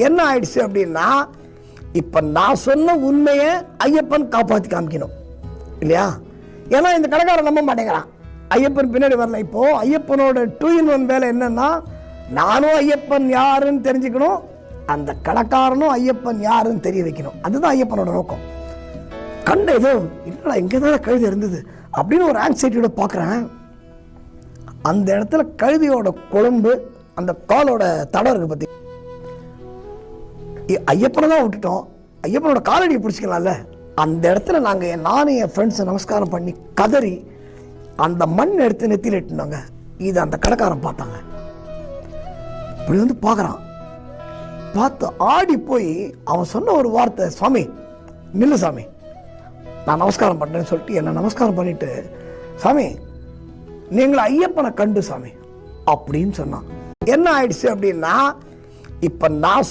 என்ன ஆயிடுச்சு அப்படின்னா, இப்ப நான் சொன்ன உண்மையை ஐயப்பன் காப்பாத்தி காமிக்கணும் இல்லையா? ஏன்னா இந்த கடைக்காரன் நம்ப மாட்டேங்கிறான், ஐயப்பன் பின்னாடி வரல. இப்போ ஐயப்பனோட 2-in-1 வேலை என்னன்னா, நானும் ஐயப்பன் யாருன்னு தெரிஞ்சுக்கணும், அந்த கடைக்காரனும் ஐயப்பன் யாருன்னு தெரிய வைக்கணும். அதுதான் ஐயப்பனோட நோக்கம். கண்ட ஏதோ இல்லடா இங்கதான் கழுதி இருந்தது அப்படின்னு ஒரு ஆங்ஸைட்டியோட பார்க்குறேன். அந்த இடத்துல கழுதியோட குழம்பு, அந்த காலோட தடம் இருக்கு பத்தி, ஐயப்பனை தான் விட்டுட்டோம், ஐயப்பனோட காலடியை பிடிச்சிக்கலாம்ல. அந்த இடத்துல நானும் என் ஃப்ரெண்ட்ஸை நமஸ்காரம் பண்ணி கதறி அந்த மண் எடுத்து நெத்தியில் இட்டுனாங்க. இது அந்த கடைக்காரன் பார்த்தாங்க. இப்படி வந்து பார்க்குறான், பார்த்து ஆடி போய் அவன் சொன்ன ஒரு வார்த்தை, சுவாமி நில்லு சாமி, நான் நமஸ்காரம் பண்ணுறேன்னு சொல்லிட்டு என்னை நமஸ்காரம் பண்ணிட்டு, சாமி நீங்களை ஐயப்பனை கண்டு சாமி அப்படின்னு சொன்னான். என்ன ஆயிடுச்சு அப்படின்னா, இப்ப நான்